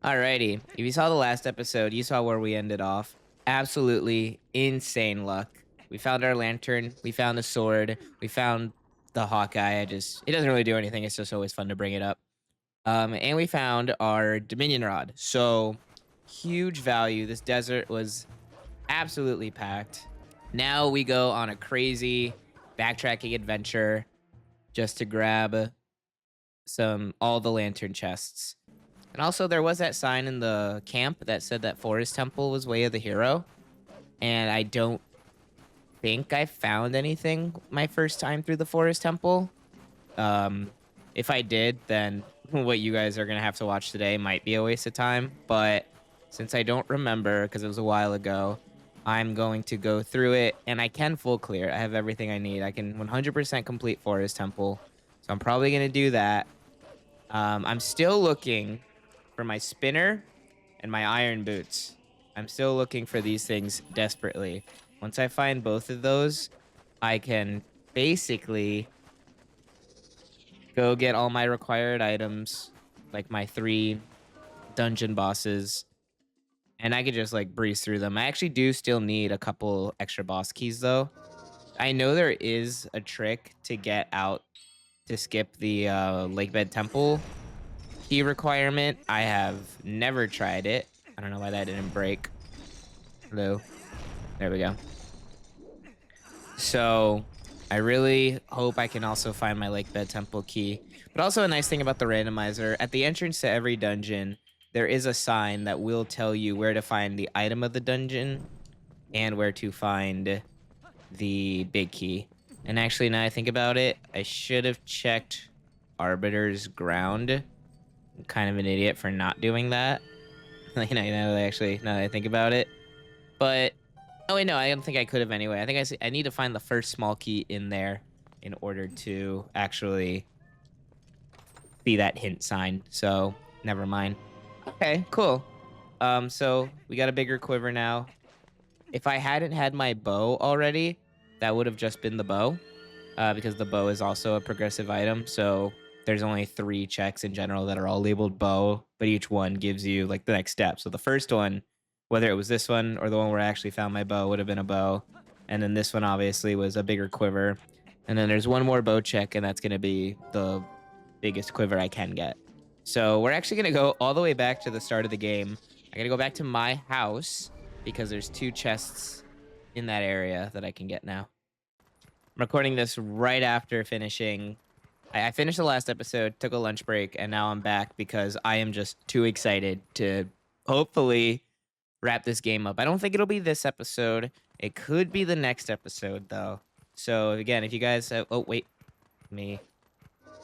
Alrighty. If you saw the last episode, you saw where we ended off. Absolutely insane luck. We found our lantern. We found the sword. We found the Hawkeye. It doesn't really do anything. It's just always fun to bring it up. And we found our Dominion rod. So huge value. This desert was absolutely packed. Now we go on a crazy backtracking adventure just to grab all the lantern chests. And also, there was that sign in the camp that said that Forest Temple was Way of the Hero. And I don't think I found anything my first time through the Forest Temple. If I did, then what you guys are going to have to watch today might be a waste of time. But since I don't remember, because it was a while ago, I'm going to go through it. And I can full clear. I have everything I need. I can 100% complete Forest Temple. So I'm probably going to do that. I'm still looking for my spinner and my iron boots. I'm still looking for these things desperately. Once I find both of those, I can basically go get all my required items, like my 3 dungeon bosses, and I could just like breeze through them. I actually do still need a couple extra boss keys though. I know there is a trick to get out to skip the Lakebed Temple key requirement. I have never tried it. I don't know why that didn't break. Hello. There we go. So I really hope I can also find my Lakebed Temple key. But also a nice thing about the randomizer, at the entrance to every dungeon, there is a sign that will tell you where to find the item of the dungeon and where to find the big key. And actually, now I think about it, I should have checked Arbiter's Ground. I'm kind of an idiot for not doing that. Now that I think about it. But, oh wait, no, I don't think I could have anyway. I think I need to find the first small key in there in order to actually see that hint sign. So, never mind. Okay, cool. So we got a bigger quiver now. If I hadn't had my bow already, that would have just been the bow. Because the bow is also a progressive item. So there's only 3 checks in general that are all labeled bow, but each one gives you like the next step. So the first one, whether it was this one or the one where I actually found my bow, would have been a bow. And then this one obviously was a bigger quiver. And then there's one more bow check, and that's going to be the biggest quiver I can get. So we're actually going to go all the way back to the start of the game. I got to go back to my house because there's 2 chests in that area that I can get now. I'm recording this right after finishing. I finished the last episode, took a lunch break, and now I'm back because I am just too excited to hopefully wrap this game up. I don't think it'll be this episode. It could be the next episode, though. So, again, if you guys have... Oh, wait. Let me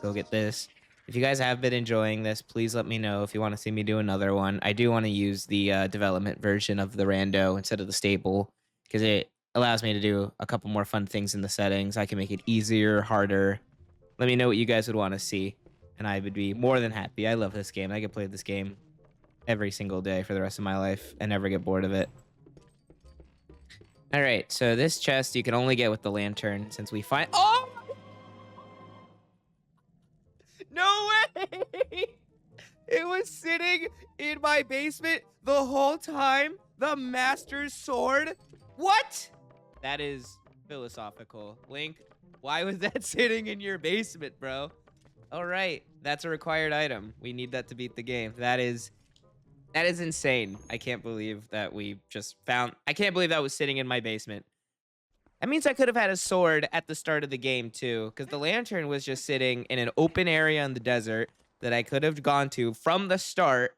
go get this. If you guys have been enjoying this, please let me know if you want to see me do another one. I do want to use the development version of the rando instead of the stable because it allows me to do a couple more fun things in the settings. I can make it easier, harder. Let me know what you guys would want to see, and I would be more than happy. I love this game. I could play this game every single day for the rest of my life and never get bored of it. All right, so this chest you can only get with the lantern since we find... Oh! No way! It was sitting in my basement the whole time. The Master's Sword. What? That is philosophical. Link, why was that sitting in your basement, bro? All right, that's a required item. We need that to beat the game. That is insane. I can't believe that we just found... I can't believe that was sitting in my basement. That means I could have had a sword at the start of the game, too, because the lantern was just sitting in an open area in the desert that I could have gone to from the start,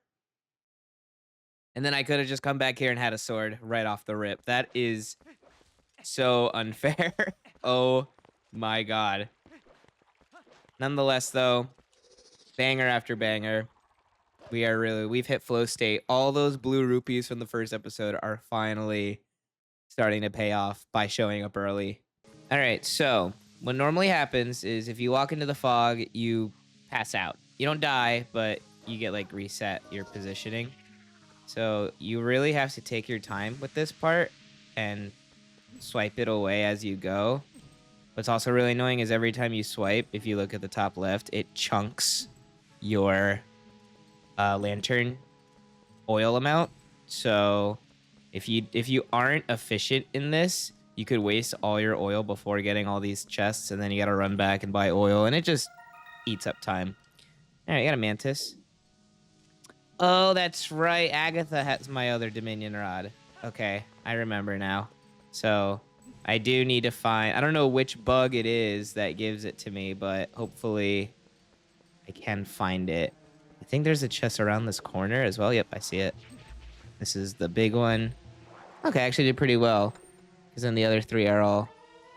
and then I could have just come back here and had a sword right off the rip. That is so unfair. Oh, my God. Nonetheless, though, banger after banger. We've hit flow state. All those blue rupees from the first episode are finally starting to pay off by showing up early. All right, so what normally happens is if you walk into the fog, you pass out. You don't die, but you get like reset your positioning. So you really have to take your time with this part and swipe it away as you go. What's also really annoying is every time you swipe, if you look at the top left, it chunks your lantern oil amount. So if you aren't efficient in this, you could waste all your oil before getting all these chests, and then you gotta run back and buy oil, and it just eats up time. All right, I got a mantis. Oh, that's right. Agatha has my other Dominion rod. Okay, I remember now. So I do need to find... I don't know which bug it is that gives it to me, but hopefully I can find it. I think there's a chest around this corner as well. Yep, I see it. This is the big one. Okay, I actually did pretty well. Because then the other three are all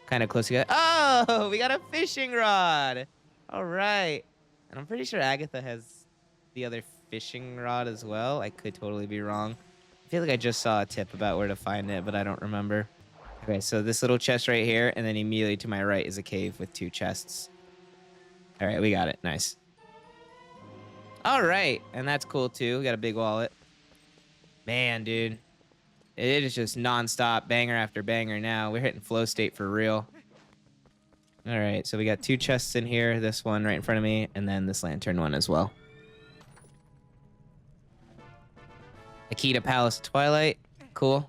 kind of close together. Oh, we got a fishing rod. All right. And I'm pretty sure Agatha has the other fishing rod as well. I could totally be wrong. I feel like I just saw a tip about where to find it, but I don't remember. Okay, so this little chest right here, and then immediately to my right is a cave with 2 chests. All right, we got it. Nice. All right, and that's cool too. We got a big wallet. Man, dude. It is just nonstop, banger after banger now. We're hitting flow state for real. All right, so we got 2 chests in here. This one right in front of me, and then this lantern one as well. A key to Palace of Twilight. Cool.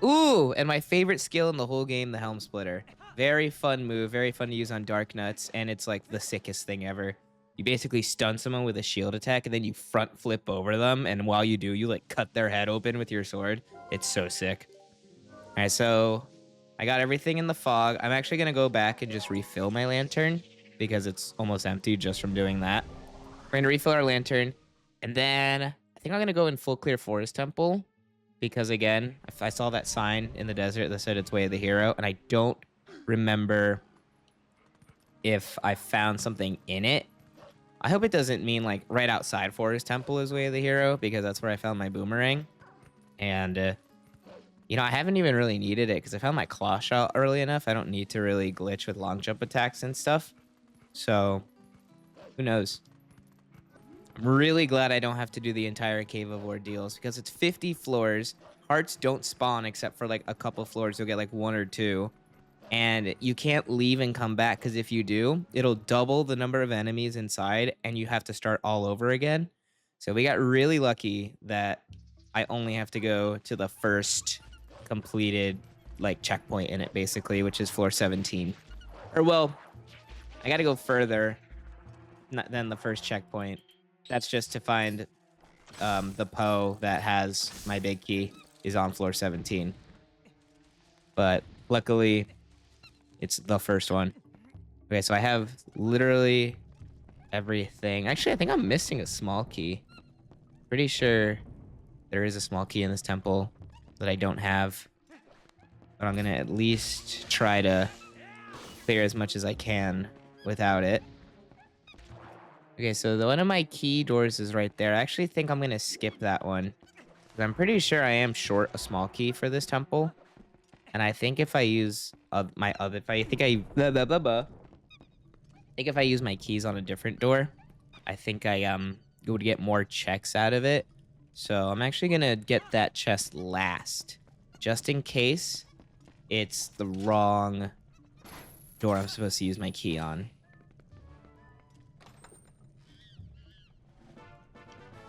Ooh, and my favorite skill in the whole game, the Helm Splitter. Very fun move, very fun to use on Dark Nuts, and it's like the sickest thing ever. You basically stun someone with a shield attack, and then you front flip over them, and while you do, you like cut their head open with your sword. It's so sick. All right, so I got everything in the fog. I'm actually going to go back and just refill my lantern because it's almost empty just from doing that. We're going to refill our lantern, and then I think I'm going to go in Full Clear Forest Temple because, again, if I saw that sign in the desert that said it's Way of the Hero, and I don't remember if I found something in it. I hope it doesn't mean like right outside Forest Temple is Way of the Hero, because that's where I found my boomerang. And, you know, I haven't even really needed it because I found my claw shot early enough. I don't need to really glitch with long jump attacks and stuff. So, who knows? I'm really glad I don't have to do the entire Cave of Ordeals because it's 50 floors. Hearts don't spawn except for like a couple floors. You'll get like 1 or 2. And you can't leave and come back because if you do, it'll double the number of enemies inside and you have to start all over again. So we got really lucky that I only have to go to the first completed like checkpoint in it basically, which is floor 17. Or well, I got to go further than the first checkpoint. That's just to find the Poe that has my big key is on floor 17. But luckily, it's the first one. Okay, so I have literally everything. Actually, I think I'm missing a small key. Pretty sure there is a small key in this temple that I don't have. But I'm going to at least try to clear as much as I can without it. Okay, so one of my key doors is right there. I actually think I'm going to skip that one. I'm pretty sure I am short a small key for this temple. And I think if I use if I use my keys on a different door, I think I would get more checks out of it. So I'm actually gonna get that chest last, just in case it's the wrong door I'm supposed to use my key on.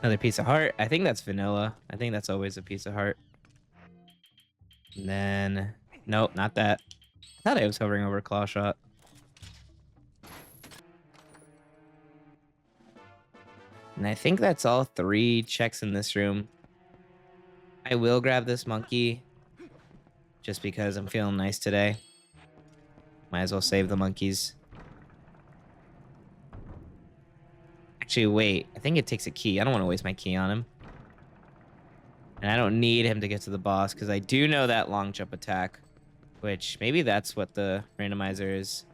Another piece of heart. I think that's vanilla. I think that's always a piece of heart. And then, nope, not that. I thought I was hovering over claw shot. And I think that's all 3 checks in this room. I will grab this monkey just because I'm feeling nice today. Might as well save the monkeys. Actually, wait. I think it takes a key. I don't want to waste my key on him. And I don't need him to get to the boss because I do know that long jump attack, which maybe that's what the randomizer is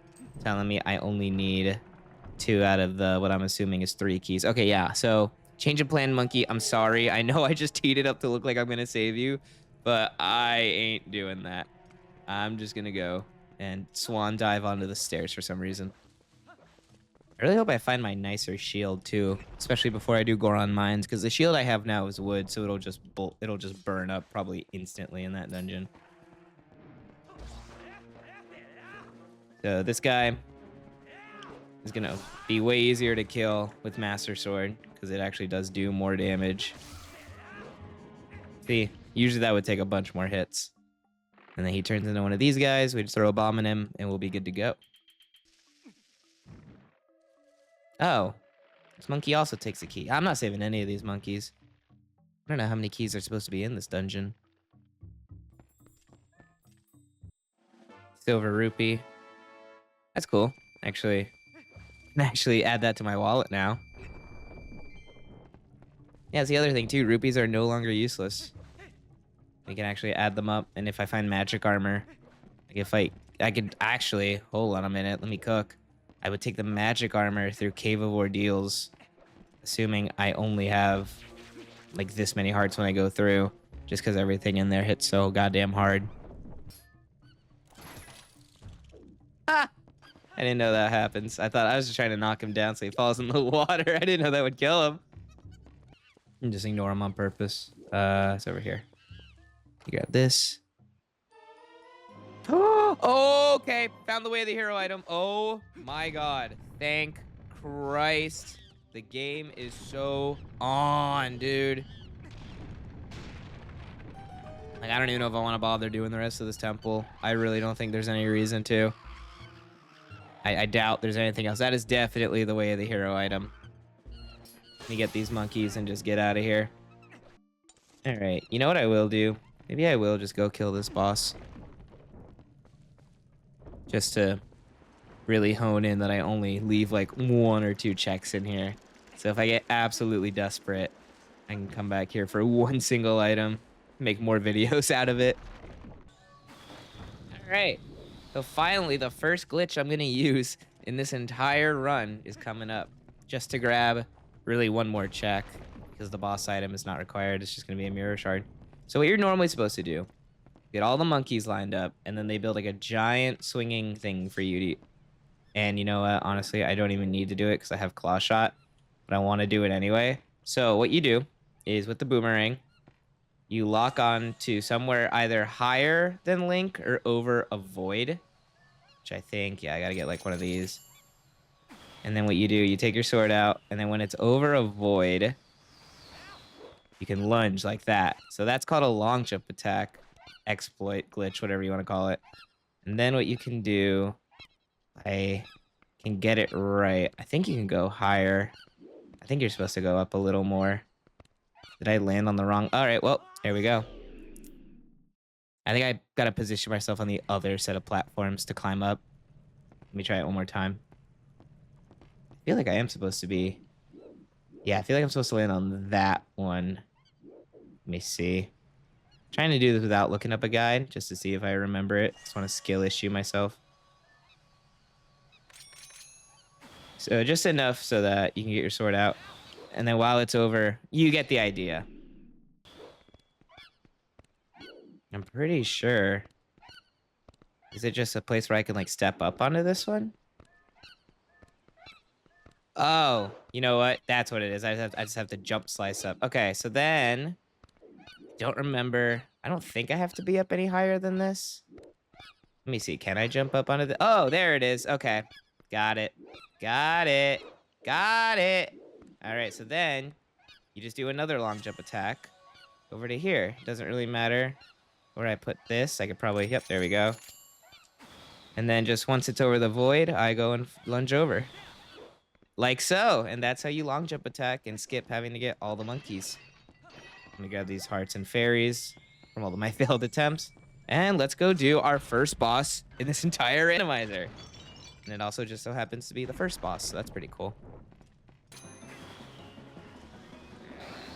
telling me. I only need 2 out of the what I'm assuming is 3 keys. Okay, yeah. So change of plan, monkey. I'm sorry. I know I just teed it up to look like I'm going to save you, but I ain't doing that. I'm just going to go and swan dive onto the stairs for some reason. I really hope I find my nicer shield too, especially before I do Goron Mines, because the shield I have now is wood, so it'll just burn up probably instantly in that dungeon. So this guy, is gonna be way easier to kill with Master Sword because it actually does do more damage. See, usually that would take a bunch more hits. And then he turns into one of these guys. We just throw a bomb in him and we'll be good to go. Oh, this monkey also takes a key. I'm not saving any of these monkeys. I don't know how many keys are supposed to be in this dungeon. Silver rupee. That's cool. Actually, I can actually add that to my wallet now. Yeah, it's the other thing too. Rupees are no longer useless. We can actually add them up, and if I find magic armor, like if I could actually, hold on a minute, let me cook. I would take the magic armor through Cave of Ordeals, assuming I only have like this many hearts when I go through, just because everything in there hits so goddamn hard. Ah! I didn't know that happens. I thought I was just trying to knock him down so he falls in the water. I didn't know that would kill him. And just ignore him on purpose. It's over here. You grab this. Oh, okay. Found the way of the hero item. Oh my god. Thank Christ. The game is so on, dude. Like, I don't even know if I want to bother doing the rest of this temple. I really don't think there's any reason to. I doubt there's anything else. That is definitely the way of the hero item. Let me get these monkeys and just get out of here. All right. You know what I will do? Maybe I will just go kill this boss. Just to really hone in that I only leave like 1 or 2 checks in here. So if I get absolutely desperate, I can come back here for 1 single item, make more videos out of it. All right. So finally, the first glitch I'm going to use in this entire run is coming up. Just to grab really 1 more check, because the boss item is not required. It's just going to be a mirror shard. So what you're normally supposed to do, get all the monkeys lined up, and then they build like a giant swinging thing for you to eat. And you know what? Honestly, I don't even need to do it because I have claw shot, but I want to do it anyway. So what you do is with the boomerang, you lock on to somewhere either higher than Link or over a void, which I think, yeah, I got to get like one of these. And then what you do, you take your sword out, and then when it's over a void, you can lunge like that. So that's called a long jump attack, exploit, glitch, whatever you want to call it. And then what you can do, I can get it right. I think you can go higher. I think you're supposed to go up a little more. Did I land on the wrong? All right, well, there we go. I think I got to position myself on the other set of platforms to climb up. Let me try it one more time. I feel like I am supposed to be... Yeah, I feel like I'm supposed to land on that one. Let me see. I'm trying to do this without looking up a guide, just to see if I remember it. Just want to skill issue myself. So just enough so that you can get your sword out. And then while it's over, you get the idea. I'm pretty sure. Is it just a place where I can like step up onto this one? Oh, you know what? That's what it is. I just have to jump slice up. Okay, so then... Don't remember. I don't think I have to be up any higher than this. Let me see. Can I jump up onto the... Oh, there it is. Okay. Got it. Got it. Got it. All right, so then you just do another long jump attack over to here. Doesn't really matter where I put this. I could probably... Yep, there we go. And then just once it's over the void, I go and lunge over. Like so. And that's how you long jump attack and skip having to get all the monkeys. Let me grab these hearts and fairies from all of my failed attempts. And let's go do our first boss in this entire randomizer. And it also just so happens to be the first boss, so that's pretty cool.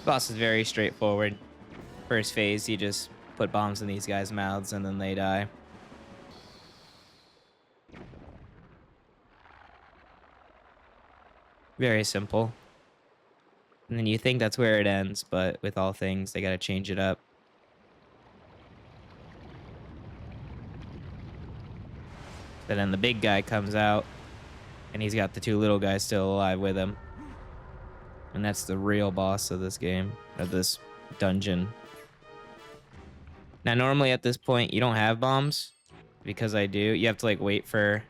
Boss is very straightforward. First phase, you just put bombs in these guys' mouths and then they die. Very simple. And then you think that's where it ends, but with all things, they gotta change it up. But then the big guy comes out, and he's got the 2 little guys still alive with him. And that's the real boss of this game, of this dungeon. Now, normally at this point, you don't have bombs, because I do. You have to, like, wait for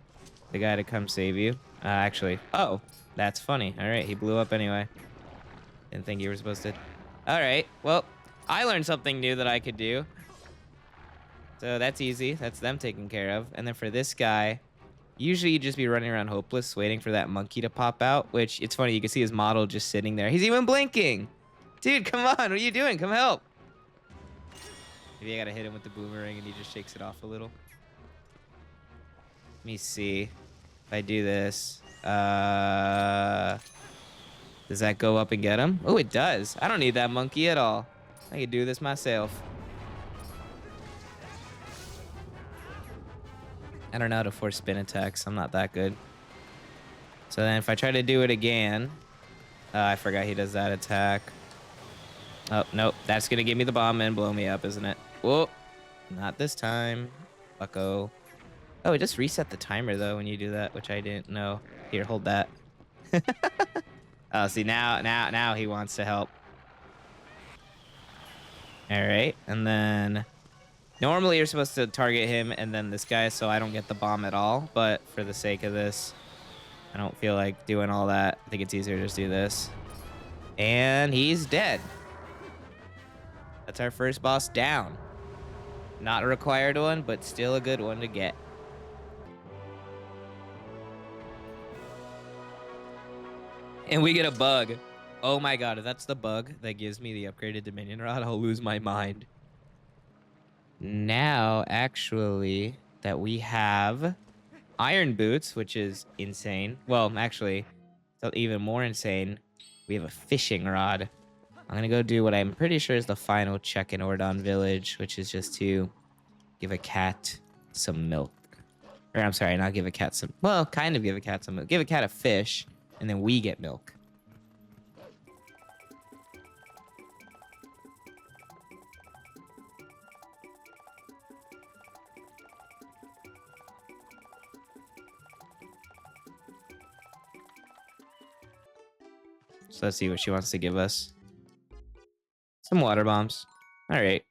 the guy to come save you. Actually, oh, that's funny. All right, he blew up anyway. Didn't think you were supposed to. All right, well, I learned something new that I could do. So that's easy. That's them taken care of. And then for this guy, usually you'd just be running around hopeless, waiting for that monkey to pop out, which it's funny. You can see his model just sitting there. He's even blinking. Dude, come on. What are you doing? Come help. Maybe I got to hit him with the boomerang and he just shakes it off a little. Let me see. If I do this, does that go up and get him? Oh, it does. I don't need that monkey at all. I can do this myself. I don't know how to force spin attacks. I'm not that good. So then if I try to do it again, I forgot he does that attack. Oh, nope. That's going to give me the bomb and blow me up, isn't it? Whoa. Not this time. Bucko. Oh, it just reset the timer, though, when you do that, which I didn't know. Here, hold that. Oh, see, now he wants to help. All right. And then normally you're supposed to target him and then this guy, so I don't get the bomb at all. But for the sake of this, I don't feel like doing all that. I think it's easier to just do this. And he's dead. That's our first boss down. Not a required one, but still a good one to get. And we get a bug. Oh my god, if that's the bug that gives me the upgraded Dominion Rod, I'll lose my mind. Now, actually, that we have iron boots, which is insane. Well, actually, it's even more insane. We have a fishing rod. I'm gonna go do what I'm pretty sure is the final check in Ordon Village, which is just to give a cat some milk. Or I'm sorry, not give a cat some, well, kind of give a cat some milk. Give a cat a fish, and then we get milk. So let's see what she wants to give us. Some water bombs. All right.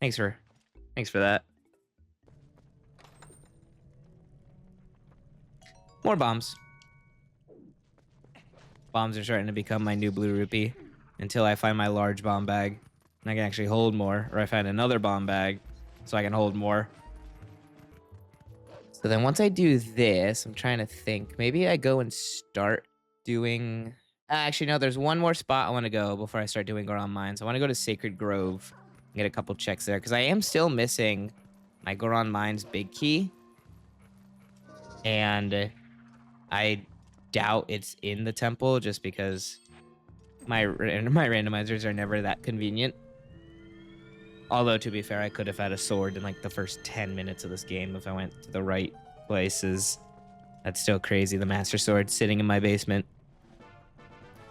Thanks for that. More bombs. Bombs are starting to become my new blue rupee until I find my large bomb bag and I can actually hold more, or I find another bomb bag so I can hold more. So then once I do this, I'm trying to think. Maybe I go and start doing... Actually, no, there's one more spot I want to go before I start doing Goron Mines. I want to go to Sacred Grove and get a couple checks there, because I am still missing my Goron Mines big key. And I doubt it's in the temple, just because my randomizers are never that convenient. Although, to be fair, I could have had a sword in like the first 10 minutes of this game if I went to the right places. That's still crazy, the Master Sword sitting in my basement.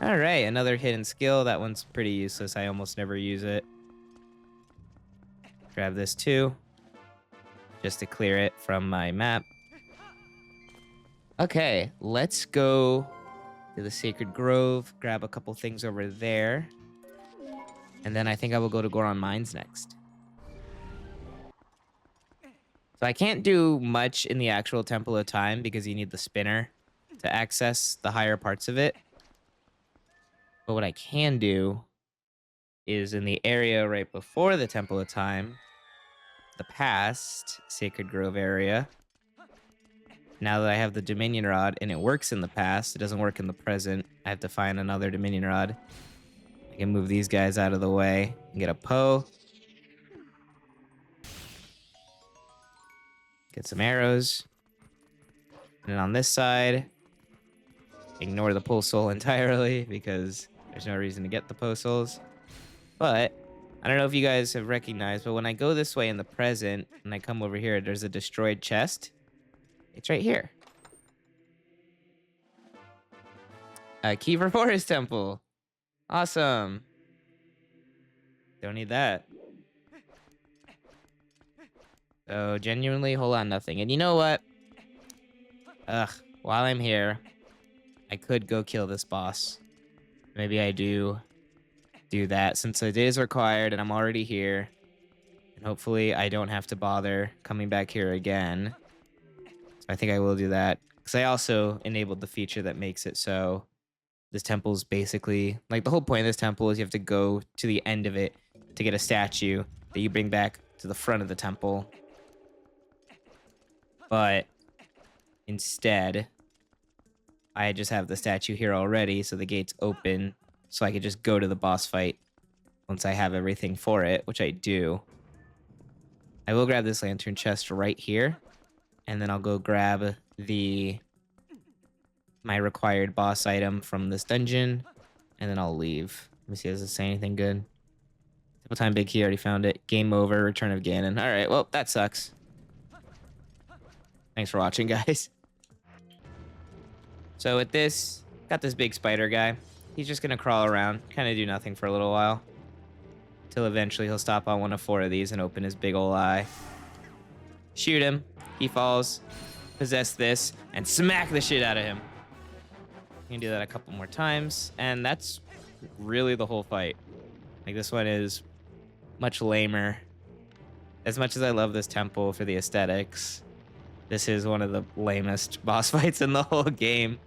All right, another hidden skill. That one's pretty useless. I almost never use it. Grab this too, just to clear it from my map. Okay, let's go to the Sacred Grove, grab a couple things over there, and then I think I will go to Goron Mines next. So I can't do much in the actual Temple of Time because you need the spinner to access the higher parts of it. But what I can do is in the area right before the Temple of Time, the past Sacred Grove area. Now that I have the Dominion Rod and it works in the past, it doesn't work in the present. I have to find another Dominion Rod. I can move these guys out of the way and get a Poe. Get some arrows. And then on this side, ignore the Pole Soul entirely because there's no reason to get the Poe Souls. But I don't know if you guys have recognized, but when I go this way in the present and I come over here, there's a destroyed chest. It's right here. A key for Forest Temple. Awesome. Don't need that. So genuinely, hold on, nothing. And you know what? Ugh, while I'm here, I could go kill this boss. Maybe I do that since it is required and I'm already here. And hopefully I don't have to bother coming back here again. So I think I will do that. Because I also enabled the feature that makes it so this temple is basically like the whole point of this temple is you have to go to the end of it to get a statue that you bring back to the front of the temple. But instead, I just have the statue here already, so the gate's open, so I could just go to the boss fight once I have everything for it, which I do. I will grab this lantern chest right here, and then I'll go grab my required boss item from this dungeon, and then I'll leave. Let me see, does it say anything good? Double time big key, already found it. Game over, return of Ganon. All right, well, that sucks. Thanks for watching, guys. So with this, got this big spider guy. He's just gonna crawl around, kind of do nothing for a little while. Till eventually he'll stop on one of 4 of these and open his big ol' eye. Shoot him. He falls. Possess this, and smack the shit out of him. You can do that a couple more times, and that's really the whole fight. Like, this one is much lamer. As much as I love this temple for the aesthetics, this is one of the lamest boss fights in the whole game.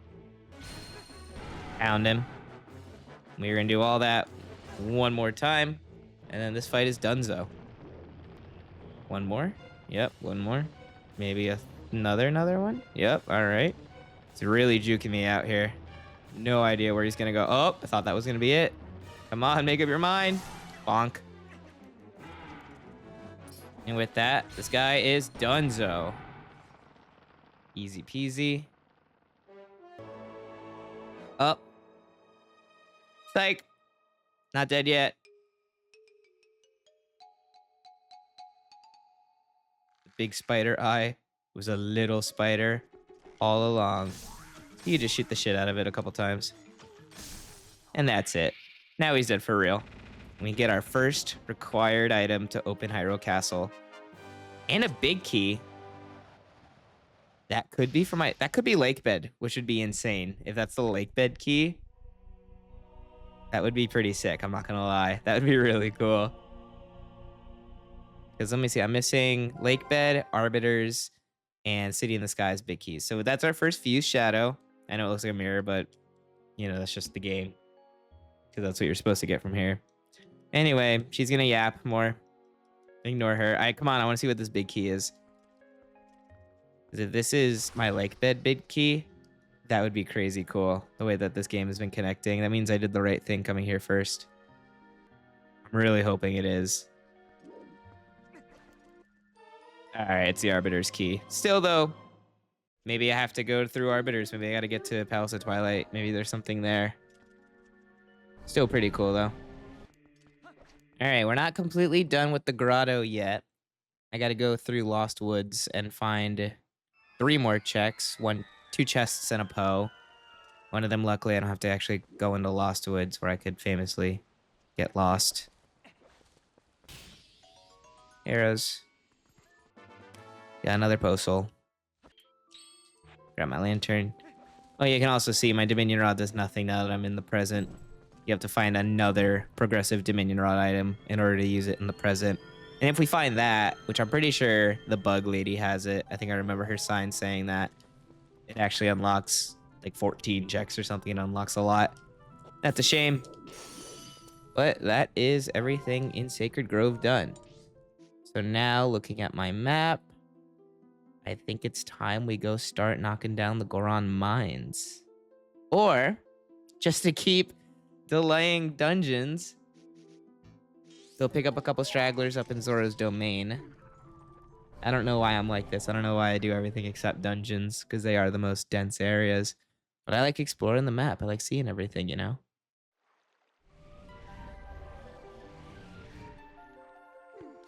Pound him. We're gonna do all that one more time, and then this fight is donezo. One more? Yep, one more. Maybe another one? Yep, alright. It's really juking me out here. No idea where he's gonna go. Oh, I thought that was gonna be it. Come on, make up your mind. Bonk. And with that, this guy is donezo. Easy peasy. Up. Psych. Not dead yet. The big spider eye was a little spider all along. You could just shoot the shit out of it a couple times. And that's it. Now he's dead for real. We get our first required item to open Hyrule Castle. And a big key. That could be that could be lake bed, which would be insane. If that's the lake bed key, that would be pretty sick. I'm not gonna lie. That would be really cool. Because let me see, I'm missing lake bed, arbiters, and city in the skies big keys. So that's our first fused shadow. I know it looks like a mirror, but you know, that's just the game. Because that's what you're supposed to get from here. Anyway, she's gonna yap more. Ignore her. Come on, I want to see what this big key is. If this is my lake bed big key, that would be crazy cool. The way that this game has been connecting. That means I did the right thing coming here first. I'm really hoping it is. Alright, it's the Arbiter's key. Still though, maybe I have to go through Arbiters. Maybe I gotta get to Palace of Twilight. Maybe there's something there. Still pretty cool though. Alright, we're not completely done with the grotto yet. I gotta go through Lost Woods and find 3 more checks. 2 chests and a Poe. One of them, luckily, I don't have to actually go into Lost Woods where I could famously get lost. Arrows. Got another Poe soul. Grab my lantern. Oh, you can also see my Dominion Rod does nothing now that I'm in the present. You have to find another progressive Dominion Rod item in order to use it in the present. And if we find that, which I'm pretty sure the bug lady has it, I think I remember her sign saying that, it actually unlocks like 14 checks or something. It unlocks a lot. That's a shame. But that is everything in Sacred Grove done. So now, looking at my map, I think it's time we go start knocking down the Goron mines. Or, just to keep delaying dungeons, go pick up a couple stragglers up in Zora's domain. I don't know why I'm like this. I don't know why I do everything except dungeons, because they are the most dense areas. But I like exploring the map. I like seeing everything, you know?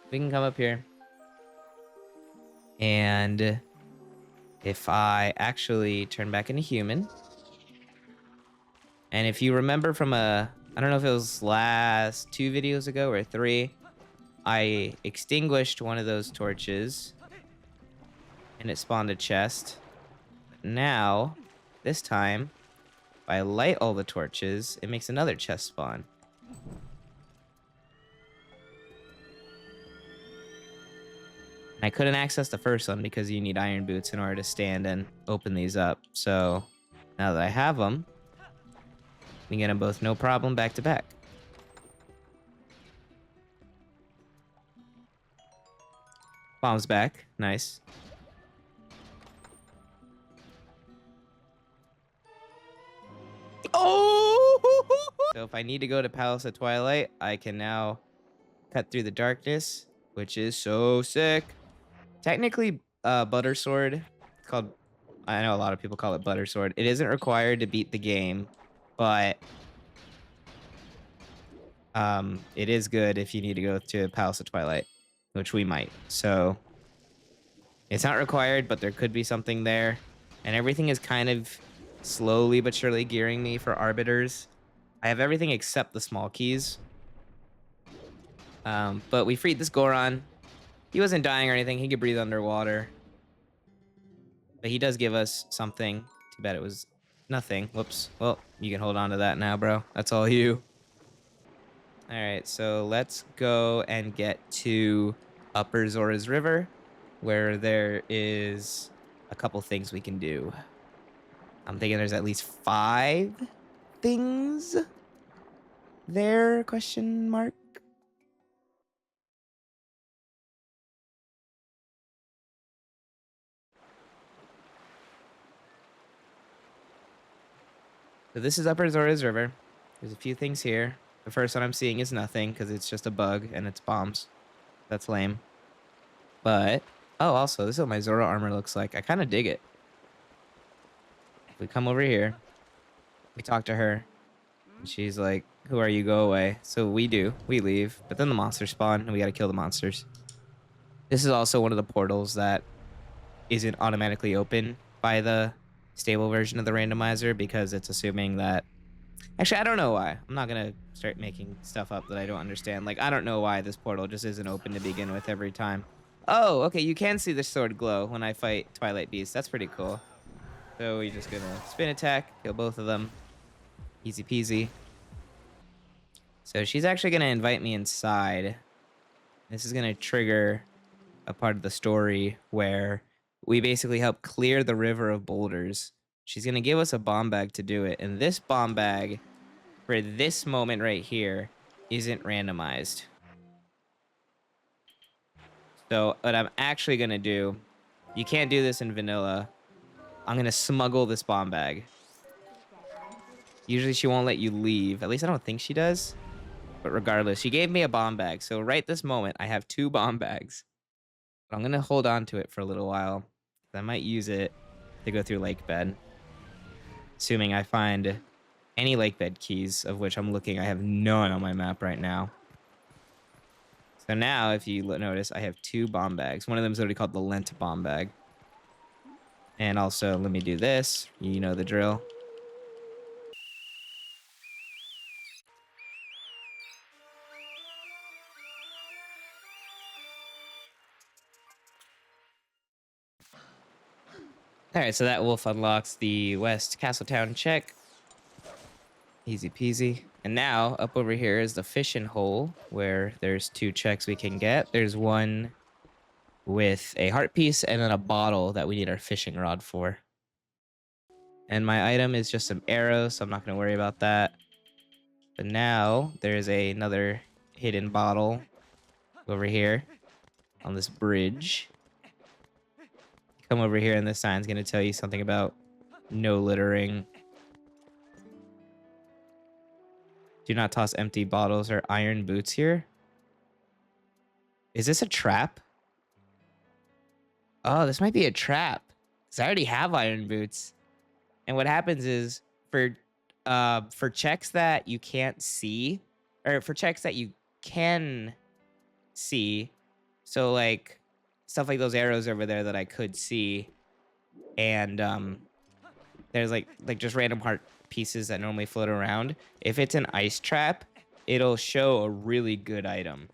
We can come up here. And if I actually turn back into human, and if you remember from I don't know if it was last 2 videos ago or 3, I extinguished one of those torches and it spawned a chest. Now, this time, if I light all the torches, it makes another chest spawn. I couldn't access the first one because you need iron boots in order to stand and open these up. So now that I have them, we can get them both no problem back to back. Bomb's back. Nice. Oh! So if I need to go to Palace of Twilight, I can now cut through the darkness, which is so sick. Technically, Butter Sword, called, I know a lot of people call it Butter Sword. It isn't required to beat the game, but it is good if you need to go to Palace of Twilight, which we might. So it's not required, but there could be something there. And everything is kind of slowly but surely gearing me for Arbiters. I have everything except the small keys. But we freed this Goron. He wasn't dying or anything. He could breathe underwater. But he does give us something. Too bad it was nothing. Whoops. Well, you can hold on to that now, bro. That's all you. All right, so let's go and get to Upper Zora's River, where there is a couple things we can do. I'm thinking there's at least 5 things there, question mark. So this is Upper Zora's River. There's a few things here. The first one I'm seeing is nothing because it's just a bug and it's bombs. That's lame. But, oh, also, this is what my Zora armor looks like. I kind of dig it. If we come over here, we talk to her, and she's like, who are you? Go away. So we do. We leave. But then the monsters spawn, and we got to kill the monsters. This is also one of the portals that isn't automatically open by the stable version of the randomizer because it's assuming that... Actually, I don't know why. I'm not going to start making stuff up that I don't understand. Like, I don't know why this portal just isn't open to begin with every time. Oh, okay, you can see the sword glow when I fight Twilight Beast. That's pretty cool. So we're just going to spin attack, kill both of them. Easy peasy. So she's actually going to invite me inside. This is going to trigger a part of the story where we basically help clear the river of boulders. She's going to give us a bomb bag to do it. And this bomb bag, for this moment right here, isn't randomized. So what I'm actually going to do, you can't do this in vanilla. I'm going to smuggle this bomb bag. Usually she won't let you leave. At least I don't think she does. But regardless, she gave me a bomb bag. So right this moment, I have 2 bomb bags. But I'm going to hold on to it for a little while. I might use it to go through lake bed. Assuming I find any lake bed keys, of which I'm looking. I have none on my map right now. So now, if you notice, I have 2 bomb bags. One of them is already called the Lent bomb bag. And also, let me do this. You know the drill. All right, so that wolf unlocks the West Castletown check. Easy peasy. And now, up over here is the fishing hole, where there's 2 checks we can get. There's one with a heart piece and then a bottle that we need our fishing rod for. And my item is just some arrows, so I'm not going to worry about that. But now, there's another hidden bottle over here on this bridge. Come over here and this sign's going to tell you something about no littering. Do not toss empty bottles or iron boots here. Is this a trap? Oh, this might be a trap. Because I already have iron boots. And what happens is for checks that you can't see, or for checks that you can see, so like stuff like those arrows over there that I could see, and there's like just random heart pieces that normally float around. If it's an ice trap, it'll show a really good item.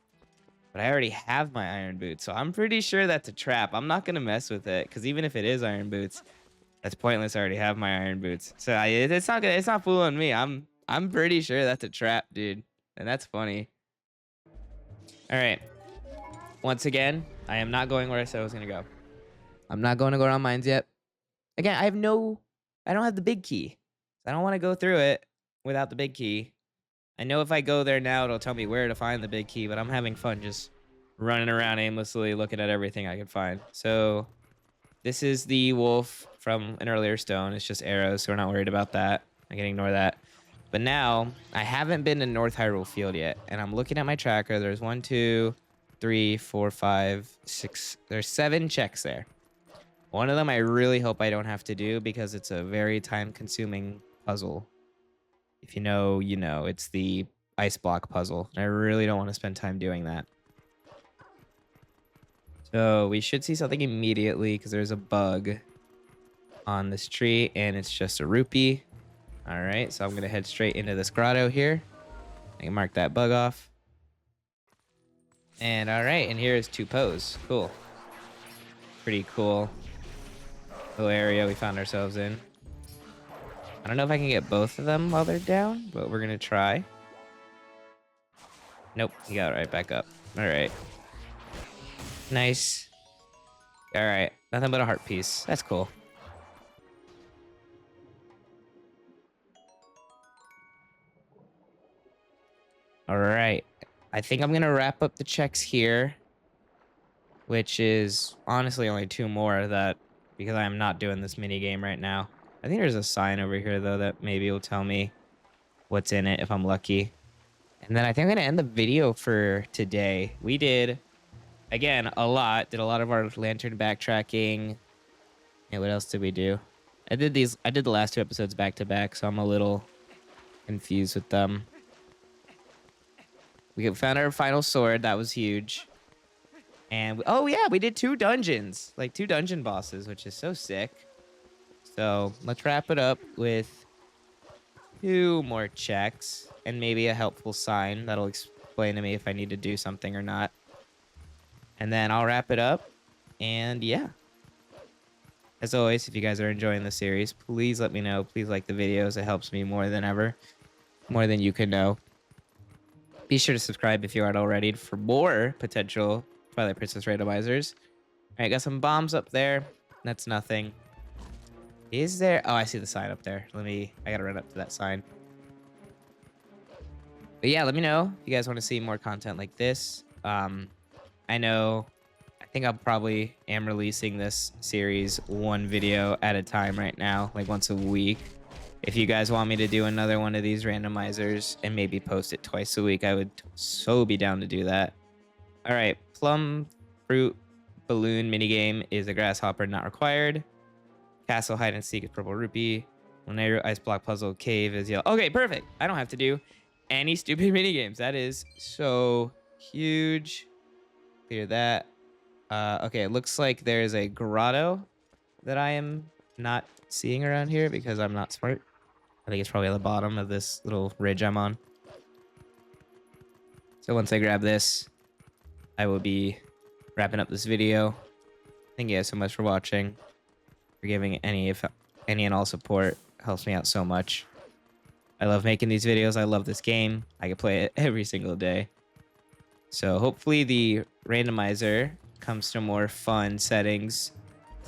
But I already have my iron boots, so I'm pretty sure that's a trap. I'm not gonna mess with it, because even if it is iron boots, that's pointless. I already have my iron boots, so it's not fooling me. I'm pretty sure that's a trap, dude, and that's funny. All right, once again, I am not going where I said I was going to go. I'm not going to go around mines yet. Again, I don't have the big key. I don't want to go through it without the big key. I know if I go there now, it'll tell me where to find the big key, but I'm having fun just running around aimlessly looking at everything I can find. So this is the wolf from an earlier stone. It's just arrows, so we're not worried about that. I can ignore that. But now, I haven't been to North Hyrule Field yet, and I'm looking at my tracker. There's 1, 2, 3, 4, 5, 6. There's 7 checks there. One of them I really hope I don't have to do because it's a very time-consuming puzzle. If you know, you know. It's the ice block puzzle. I really don't want to spend time doing that. So we should see something immediately because there's a bug on this tree, and it's just a rupee. All right, so I'm going to head straight into this grotto here. I can mark that bug off. And all right, and here is 2 Poes. Cool. Pretty cool little area we found ourselves in. I don't know if I can get both of them while they're down, but we're going to try. Nope, he got right back up. All right. Nice. All right, nothing but a heart piece. That's cool. All right. I think I'm going to wrap up the checks here, which is honestly only 2 more that because I am not doing this mini game right now. I think there's a sign over here, though, that maybe will tell me what's in it if I'm lucky. And then I think I'm going to end the video for today. We did, again, a lot. Did a lot of our lantern backtracking. And what else did we do? I did the last 2 episodes back to back, so I'm a little confused with them. We found our final sword. That was huge. And oh yeah, we did 2 dungeons, like 2 dungeon bosses, which is so sick. So let's wrap it up with 2 more checks and maybe a helpful sign that'll explain to me if I need to do something or not. And then I'll wrap it up. And yeah. As always, if you guys are enjoying the series, please let me know. Please like the videos. It helps me more than ever. More than you can know. Be sure to subscribe if you aren't already for more potential Twilight Princess randomizers. All right, got some bombs up there. That's nothing. Is there... Oh, I see the sign up there. I gotta run up to that sign. But yeah, let me know if you guys want to see more content like this. I know... I think I probably am releasing this series 1 video at a time right now, like once a week. If you guys want me to do another one of these randomizers and maybe post it twice a week, I would so be down to do that. All right, plum fruit balloon minigame is a grasshopper not required. Castle hide and seek is purple rupee. Lunario ice block puzzle cave is yellow. Okay, perfect. I don't have to do any stupid minigames. That is so huge. Clear that. Okay, it looks like there's a grotto that I am not seeing around here because I'm not smart. I think it's probably at the bottom of this little ridge I'm on. So once I grab this, I will be wrapping up this video. Thank you guys so much for watching. For giving any and all support. Helps me out so much. I love making these videos. I love this game. I can play it every single day. So hopefully the randomizer comes to more fun settings.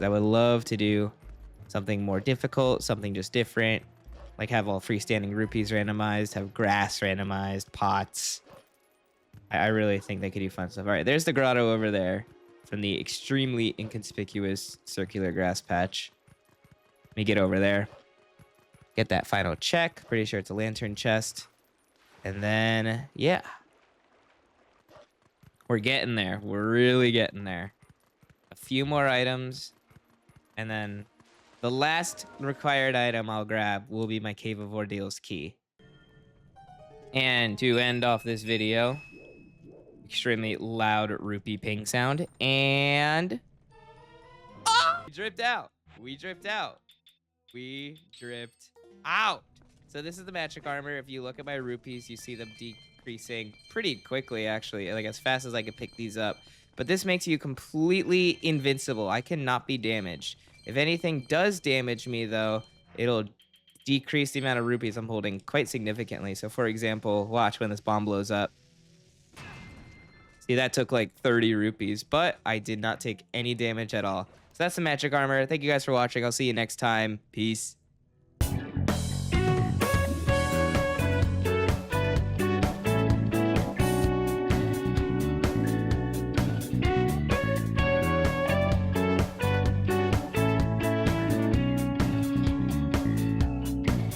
I would love to do something more difficult, something just different. Like have all freestanding rupees randomized, have grass randomized, pots. I really think they could do fun stuff. All right, there's the grotto over there from the extremely inconspicuous circular grass patch. Let me get over there. Get that final check. Pretty sure it's a lantern chest. And then, yeah. We're getting there. We're really getting there. A few more items. And then the last required item I'll grab will be my Cave of Ordeals key. And to end off this video, extremely loud rupee ping sound. And... Oh! We dripped out. We dripped out. We dripped out. So this is the magic armor. If you look at my rupees, you see them decreasing pretty quickly, actually. Like as fast as I can pick these up. But this makes you completely invincible. I cannot be damaged. If anything does damage me, though, it'll decrease the amount of rupees I'm holding quite significantly. So, for example, watch when this bomb blows up. See, that took like 30 rupees, but I did not take any damage at all. So that's the magic armor. Thank you guys for watching. I'll see you next time. Peace.